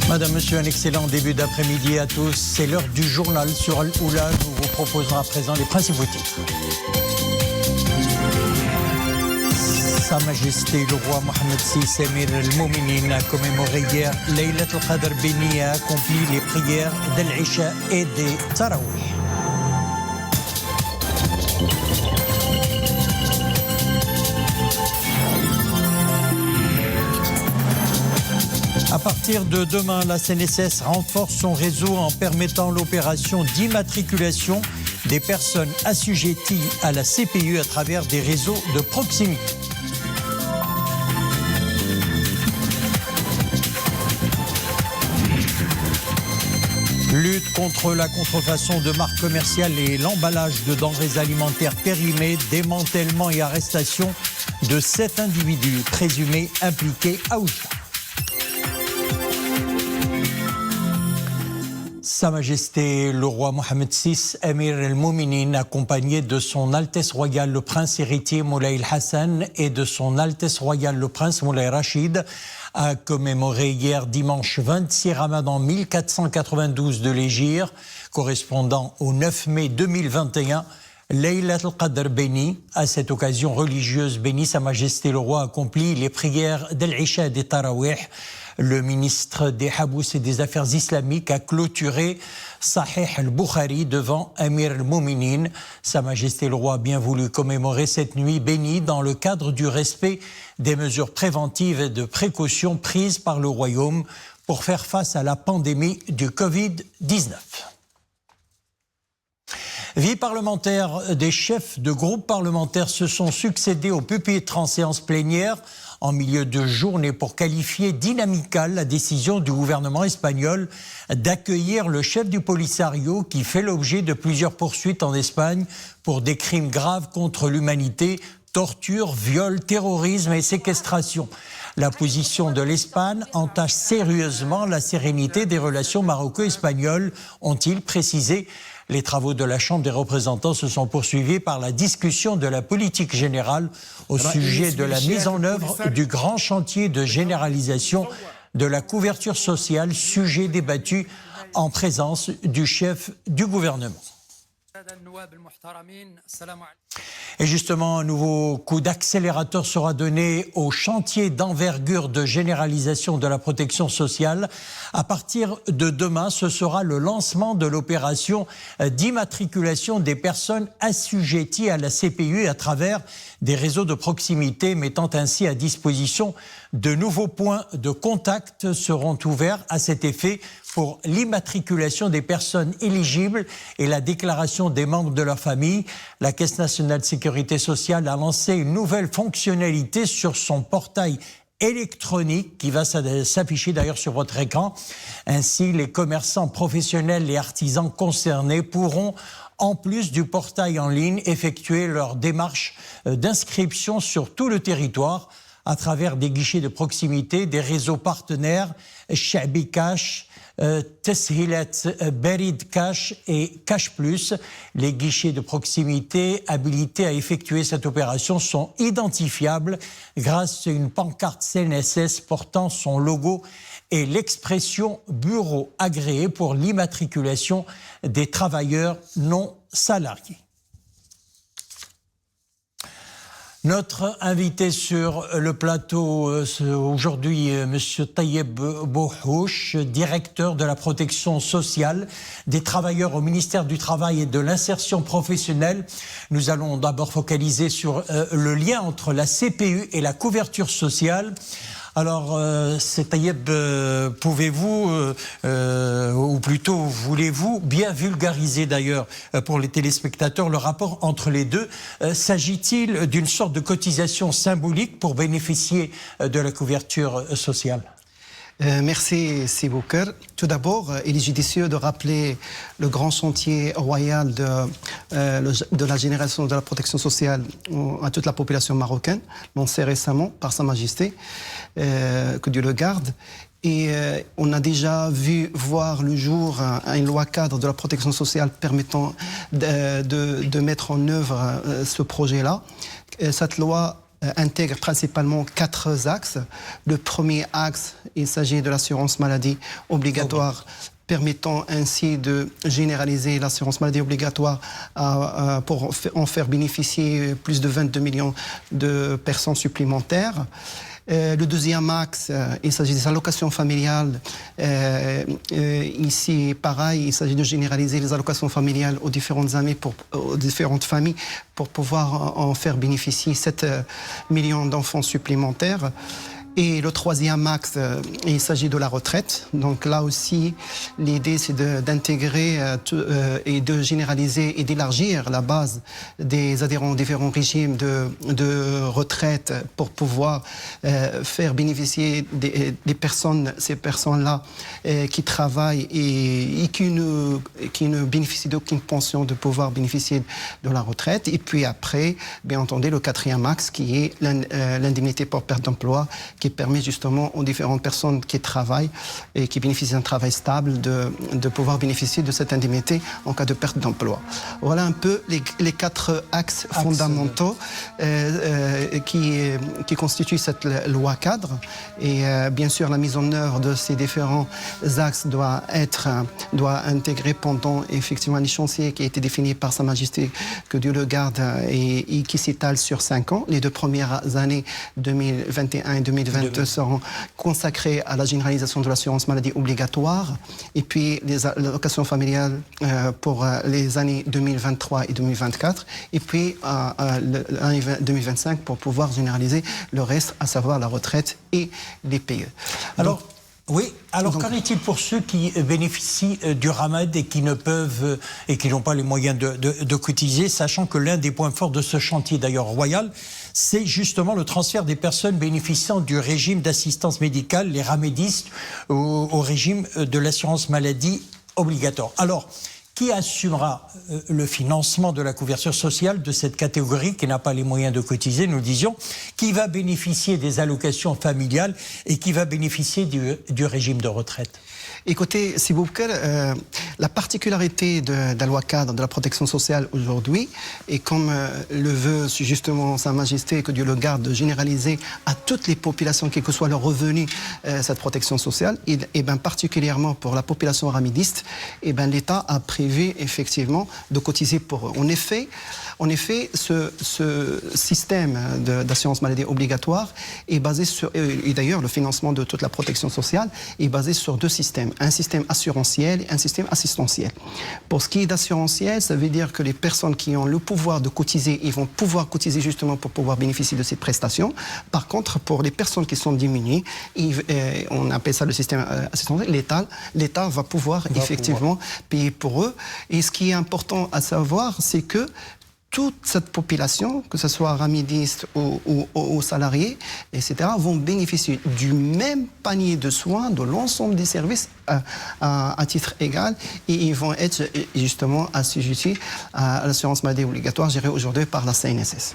Madame, Monsieur, un excellent début d'après-midi à tous. C'est l'heure du journal sur Al-Oula. Nous vous proposons à présent les principaux titres. Sa Majesté le roi Mohammed VI Amir al-Mouminin a commémoré hier Laylat al-Qadr béni et a accompli les prières d'Al-Isha et des Tarawih. À partir de demain, la CNSS renforce son réseau en permettant l'opération d'immatriculation des personnes assujetties à la CPU à travers des réseaux de proximité. Lutte contre la contrefaçon de marques commerciales et l'emballage de denrées alimentaires périmées, démantèlement et arrestation de 7 individus présumés impliqués à Oujda. Sa Majesté le roi Mohammed VI Amir al-Mouminin, accompagné de son Altesse royale le prince héritier Moulay Hassan et de son Altesse royale le prince Moulay Rachid, a commémoré hier dimanche 26 Ramadan 1492 de l'Hégire, correspondant au 9 mai 2021, Laylat al-Qadr béni. À cette occasion religieuse bénie, Sa Majesté le roi accomplit les prières d'Al-Isha et des Tarawih. Le ministre des Habous et des Affaires islamiques a clôturé Sahih al-Bukhari devant Amir al-Mouminin. Sa Majesté le roi a bien voulu commémorer cette nuit bénie dans le cadre du respect des mesures préventives et de précautions prises par le royaume pour faire face à la pandémie du Covid-19. Vie parlementaire, des chefs de groupes parlementaires se sont succédés au pupitre en séance plénière en milieu de journée pour qualifier d'inamicale la décision du gouvernement espagnol d'accueillir le chef du Polisario qui fait l'objet de plusieurs poursuites en Espagne pour des crimes graves contre l'humanité, torture, viol, terrorisme et séquestration. La position de l'Espagne entache sérieusement la sérénité des relations maroco-espagnoles, ont-ils précisé. Les travaux de la Chambre des représentants se sont poursuivis par la discussion de la politique générale au sujet de la mise en œuvre du grand chantier de généralisation de la couverture sociale, sujet débattu en présence du chef du gouvernement. Et justement, un nouveau coup d'accélérateur sera donné au chantier d'envergure de généralisation de la protection sociale. À partir de demain, ce sera le lancement de l'opération d'immatriculation des personnes assujetties à la CPU à travers des réseaux de proximité, mettant ainsi à disposition de nouveaux points de contact seront ouverts à cet effet pour l'immatriculation des personnes éligibles et la déclaration des membres de leur famille. La Caisse nationale de sécurité sociale a lancé une nouvelle fonctionnalité sur son portail électronique qui va s'afficher d'ailleurs sur votre écran. Ainsi, les commerçants professionnels et artisans concernés pourront, en plus du portail en ligne, effectuer leur démarche d'inscription sur tout le territoire à travers des guichets de proximité, des réseaux partenaires, Shabi Cash, Teshilat Berid Cash et Cash Plus. Les guichets de proximité habilités à effectuer cette opération sont identifiables grâce à une pancarte CNSS portant son logo et l'expression bureau agréé pour l'immatriculation des travailleurs non salariés. Notre invité sur le plateau aujourd'hui, M. Tayeb Bouhouch, directeur de la protection sociale des travailleurs au ministère du Travail et de l'insertion professionnelle. Nous allons d'abord focaliser sur le lien entre la CPU et la couverture sociale. Alors, Tayeb, pouvez-vous, ou plutôt voulez-vous bien vulgariser d'ailleurs pour les téléspectateurs le rapport entre les deux? S'agit-il d'une sorte de cotisation symbolique pour bénéficier de la couverture sociale? Merci Sibouker. Tout d'abord, il est judicieux de rappeler le grand chantier royal de la génération de la protection sociale à toute la population marocaine, lancé récemment par Sa Majesté, que Dieu le garde. Et on a déjà vu voir le jour une loi cadre de la protection sociale permettant de mettre en œuvre ce projet-là. Cette loi intègre principalement 4 axes. Le premier axe, il s'agit de l'assurance maladie obligatoire, permettant ainsi de généraliser l'assurance maladie obligatoire pour en faire bénéficier plus de 22 millions de personnes supplémentaires. Le deuxième axe, il s'agit des allocations familiales. Ici, pareil, il s'agit de généraliser les allocations familiales aux différentes familles pour pouvoir en faire bénéficier 7 millions d'enfants supplémentaires. Et le troisième axe, il s'agit de la retraite. Donc là aussi, l'idée, c'est d'intégrer et de généraliser et d'élargir la base des adhérents aux différents régimes de retraite pour pouvoir faire bénéficier ces personnes-là qui travaillent et qui ne bénéficient d'aucune pension de pouvoir bénéficier de la retraite. Et puis après, bien entendu, le quatrième axe qui est l'indemnité pour perte d'emploi, qui permet justement aux différentes personnes qui travaillent et qui bénéficient d'un travail stable de pouvoir bénéficier de cette indemnité en cas de perte d'emploi. Voilà un peu les 4 axes fondamentaux qui constituent cette loi cadre. Et bien sûr, la mise en œuvre de ces différents axes doit intégrer pendant effectivement les chantiers qui a été défini par Sa Majesté, que Dieu le garde, et qui s'étale sur 5 ans. Les 2 premières années, 2021 et 2022, seront consacrées à la généralisation de l'assurance maladie obligatoire, et puis les allocations familiales pour les années 2023 et 2024, et puis l'année 2025 pour pouvoir généraliser le reste, à savoir la retraite et les PE. Alors, qu'en est-il pour ceux qui bénéficient du RAMAD et qui ne peuvent et qui n'ont pas les moyens de cotiser, sachant que l'un des points forts de ce chantier, d'ailleurs royal, c'est justement le transfert des personnes bénéficiant du régime d'assistance médicale, les ramédistes, au régime de l'assurance maladie obligatoire. Alors, qui assumera le financement de la couverture sociale de cette catégorie qui n'a pas les moyens de cotiser, nous disions, qui va bénéficier des allocations familiales et qui va bénéficier du régime de retraite? Écoutez, s'il vous plaît, la particularité de la loi cadre de la protection sociale aujourd'hui, et comme le veut justement Sa Majesté, que Dieu le garde, de généraliser à toutes les populations, quel que soit leur revenu, cette protection sociale, et bien particulièrement pour la population ramidiste, et bien l'État a prévu effectivement de cotiser pour eux. En effet, ce système d'assurance maladie obligatoire est basé sur, et d'ailleurs le financement de toute la protection sociale est basé sur 2 systèmes. Un système assurantiel et un système assistentiel. Pour ce qui est d'assurantiel, ça veut dire que les personnes qui ont le pouvoir de cotiser, ils vont pouvoir cotiser justement pour pouvoir bénéficier de ces prestations. Par contre, pour les personnes qui sont diminuées, on appelle ça le système assistentiel, l'État va pouvoir effectivement payer pour eux. Et ce qui est important à savoir, c'est que toute cette population, que ce soit ramidiste ou salariés, etc., vont bénéficier du même panier de soins, de l'ensemble des services à titre égal, et ils vont être justement assujettis à l'assurance maladie obligatoire gérée aujourd'hui par la CNSS.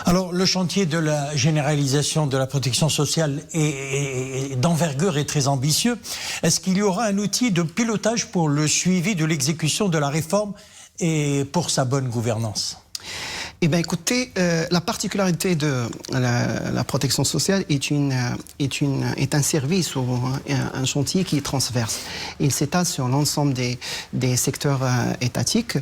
Alors, le chantier de la généralisation de la protection sociale est d'envergure et très ambitieux. Est-ce qu'il y aura un outil de pilotage pour le suivi de l'exécution de la réforme et pour sa bonne gouvernance? Eh bien, écoutez, la particularité de la protection sociale est un service ou un chantier qui est transverse. Il s'étale sur l'ensemble des secteurs étatiques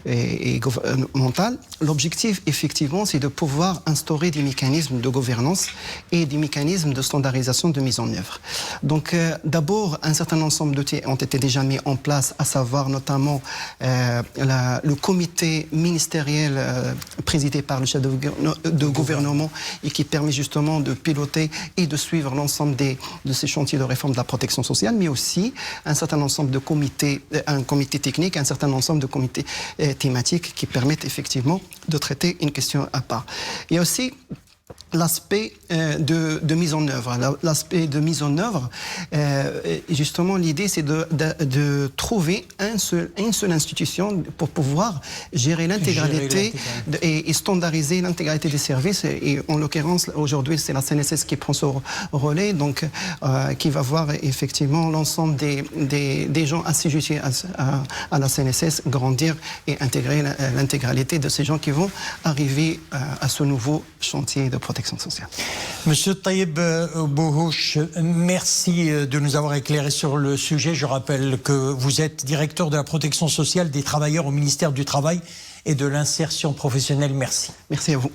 et gouvernementaux. L'objectif, effectivement, c'est de pouvoir instaurer des mécanismes de gouvernance et des mécanismes de standardisation de mise en œuvre. Donc, d'abord, un certain ensemble d'outils ont été déjà mis en place, à savoir notamment le comité ministériel présidé par le chef de gouvernement et qui permet justement de piloter et de suivre l'ensemble de ces chantiers de réforme de la protection sociale, mais aussi un certain ensemble de comités, un comité technique, un certain ensemble de comités thématiques qui permettent effectivement de traiter une question à part. Il y a aussi l'aspect de mise en œuvre. L'aspect de mise en œuvre, justement, l'idée, c'est de trouver une seule institution pour pouvoir gérer l'intégralité et standardiser l'intégralité des services. Et en l'occurrence, aujourd'hui, c'est la CNSS qui prend son relais, donc qui va voir effectivement l'ensemble des gens assujettis à la CNSS grandir et intégrer l'intégralité de ces gens qui vont arriver à ce nouveau chantier de protection sociale. Monsieur Taïeb Bouhouch, merci de nous avoir éclairé sur le sujet. Je rappelle que vous êtes directeur de la protection sociale des travailleurs au ministère du Travail et de l'insertion professionnelle. Merci. Merci à vous.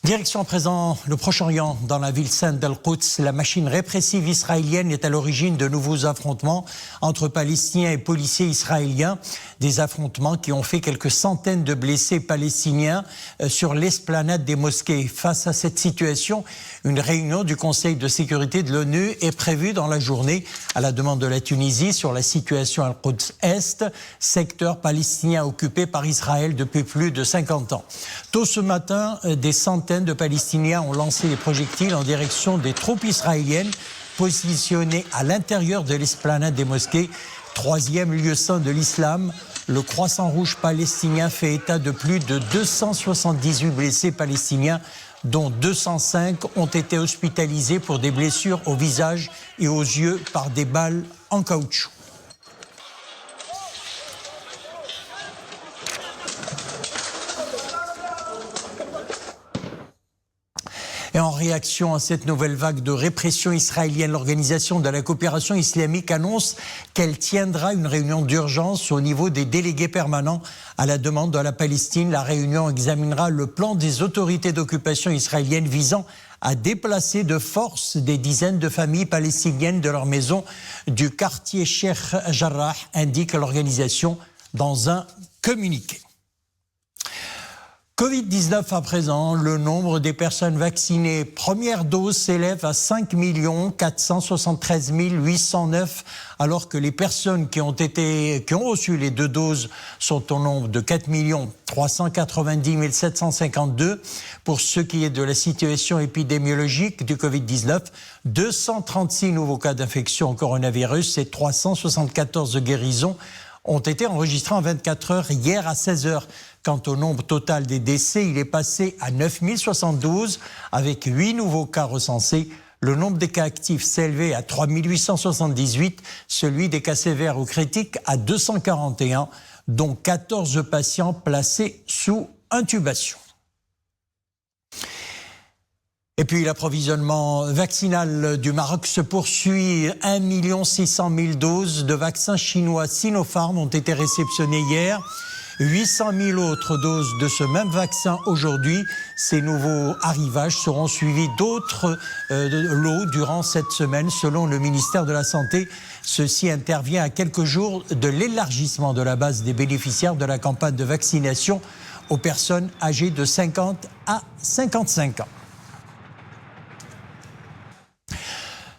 Direction à présent le Proche-Orient, dans la ville sainte d'Al-Quds. La machine répressive israélienne est à l'origine de nouveaux affrontements entre Palestiniens et policiers israéliens. Des affrontements qui ont fait quelques centaines de blessés palestiniens sur l'esplanade des mosquées. Face à cette situation, une réunion du Conseil de sécurité de l'ONU est prévue dans la journée à la demande de la Tunisie sur la situation à Al-Quds Est, secteur palestinien occupé par Israël depuis plus de 50 ans. Tôt ce matin, des centaines de Palestiniens ont lancé des projectiles en direction des troupes israéliennes positionnées à l'intérieur de l'esplanade des mosquées. Troisième lieu saint de l'islam, le Croissant Rouge palestinien fait état de plus de 278 blessés palestiniens, dont 205 ont été hospitalisés pour des blessures au visage et aux yeux par des balles en caoutchouc. Et en réaction à cette nouvelle vague de répression israélienne, l'Organisation de la coopération islamique annonce qu'elle tiendra une réunion d'urgence au niveau des délégués permanents à la demande de la Palestine. La réunion examinera le plan des autorités d'occupation israélienne visant à déplacer de force des dizaines de familles palestiniennes de leur maison du quartier Sheikh Jarrah, indique l'organisation dans un communiqué. Covid-19 à présent, le nombre des personnes vaccinées première dose s'élève à 5 473 809, alors que les personnes qui ont reçu les 2 doses sont au nombre de 4 390 752. Pour ce qui est de la situation épidémiologique du Covid-19, 236 nouveaux cas d'infection au coronavirus et 374 guérisons ont été enregistrés en 24 heures hier à 16 heures. Quant au nombre total des décès, il est passé à 9072 avec 8 nouveaux cas recensés. Le nombre des cas actifs s'élevait à 3878, celui des cas sévères ou critiques à 241, dont 14 patients placés sous intubation. Et puis l'approvisionnement vaccinal du Maroc se poursuit. 1 600 000 doses de vaccins chinois Sinopharm ont été réceptionnées hier. 800 000 autres doses de ce même vaccin aujourd'hui. Ces nouveaux arrivages seront suivis d'autres lots durant cette semaine, selon le ministère de la Santé. Ceci intervient à quelques jours de l'élargissement de la base des bénéficiaires de la campagne de vaccination aux personnes âgées de 50 à 55 ans.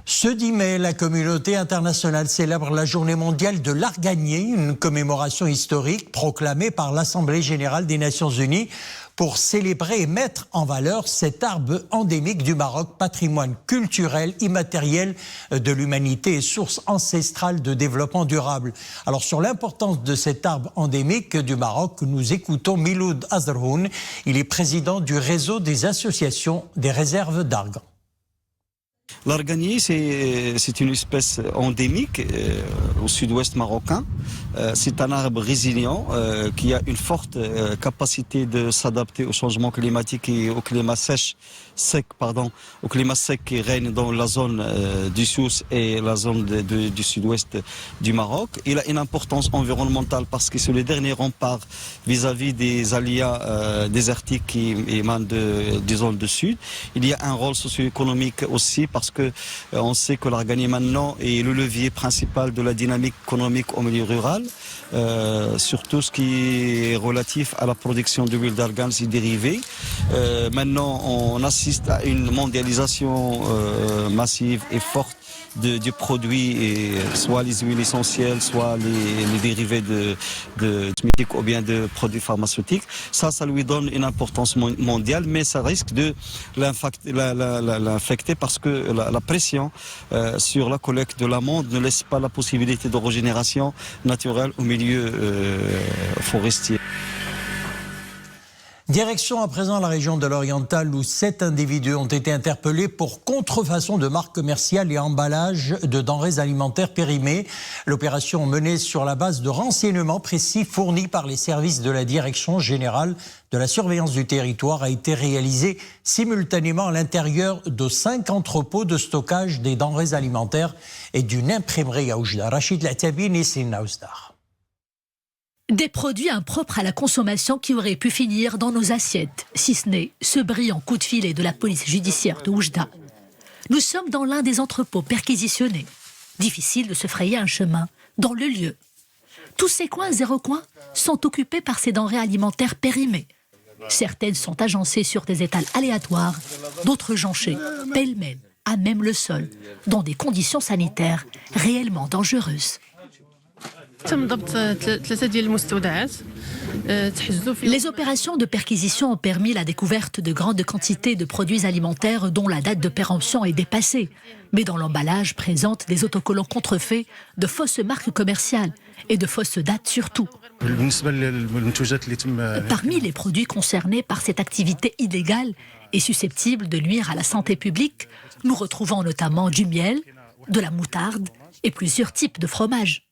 Ce 10 mai, la communauté internationale célèbre la journée mondiale de l'arganier, une commémoration historique proclamée par l'Assemblée générale des Nations unies pour célébrer et mettre en valeur cet arbre endémique du Maroc, patrimoine culturel immatériel de l'humanité et source ancestrale de développement durable. Alors sur l'importance de cet arbre endémique du Maroc, nous écoutons Miloud Azrhoun. Il est président du réseau des associations des réserves d'argan. L'arganier, c'est une espèce endémique au sud-ouest marocain. C'est un arbre résilient qui a une forte capacité de s'adapter au changement climatique et au climat au climat sec qui règne dans la zone du Sousse et la zone du sud-ouest du Maroc. Il a une importance environnementale parce que c'est le dernier rempart vis-à-vis des aléas désertiques qui émanent des zones du sud. Il y a un rôle socio-économique aussi parce que on sait que l'Argani maintenant est le levier principal de la dynamique économique au milieu rural, surtout ce qui est relatif à la production d'huile d'argan et dérivés. Maintenant, on assiste à une mondialisation massive et forte du produit, et soit les huiles essentielles, soit les dérivés de cosmétiques ou bien de produits pharmaceutiques. Ça lui donne une importance mondiale, mais ça risque de l'infecter parce que la pression sur la collecte de l'amande ne laisse pas la possibilité de régénération naturelle au milieu forestier. Direction à présent la région de l'Oriental où 7 individus ont été interpellés pour contrefaçon de marques commerciales et emballage de denrées alimentaires périmées. L'opération menée sur la base de renseignements précis fournis par les services de la Direction générale de la surveillance du territoire a été réalisée simultanément à l'intérieur de 5 entrepôts de stockage des denrées alimentaires et d'une imprimerie à Oujda. Rachid Latabi, Nisrina Ousdar. Des produits impropres à la consommation qui auraient pu finir dans nos assiettes, si ce n'est ce brillant coup de filet de la police judiciaire de Oujda. Nous sommes dans l'un des entrepôts perquisitionnés. Difficile de se frayer un chemin dans le lieu. Tous ces coins et recoins sont occupés par ces denrées alimentaires périmées. Certaines sont agencées sur des étals aléatoires, d'autres jonchées, pêle-mêle, à même le sol, dans des conditions sanitaires réellement dangereuses. Les opérations de perquisition ont permis la découverte de grandes quantités de produits alimentaires dont la date de péremption est dépassée, mais dont l'emballage présente des autocollants contrefaits, de fausses marques commerciales et de fausses dates surtout. Parmi les produits concernés par cette activité illégale et susceptible de nuire à la santé publique, nous retrouvons notamment du miel, de la moutarde et plusieurs types de fromages.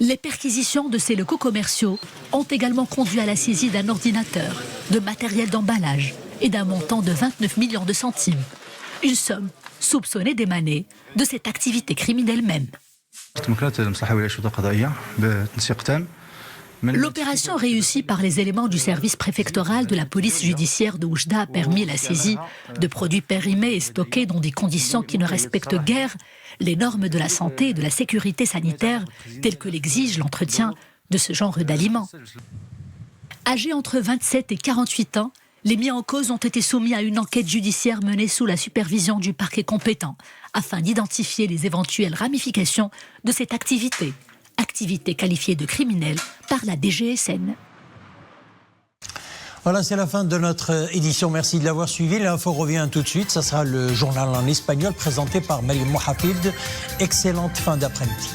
Les perquisitions de ces locaux commerciaux ont également conduit à la saisie d'un ordinateur, de matériel d'emballage et d'un montant de 29 millions de centimes. Une somme soupçonnée d'émaner de cette activité criminelle même. L'opération réussie par les éléments du service préfectoral de la police judiciaire de Oujda a permis la saisie de produits périmés et stockés dans des conditions qui ne respectent guère les normes de la santé et de la sécurité sanitaire telles que l'exige l'entretien de ce genre d'aliments. Âgés entre 27 et 48 ans, les mis en cause ont été soumis à une enquête judiciaire menée sous la supervision du parquet compétent afin d'identifier les éventuelles ramifications de cette activité qualifiée de criminelle par la DGSN. Voilà, c'est la fin de notre édition. Merci de l'avoir suivi. L'info revient tout de suite. Ça sera le journal en espagnol présenté par Malim Mohafid. Excellente fin d'après-midi.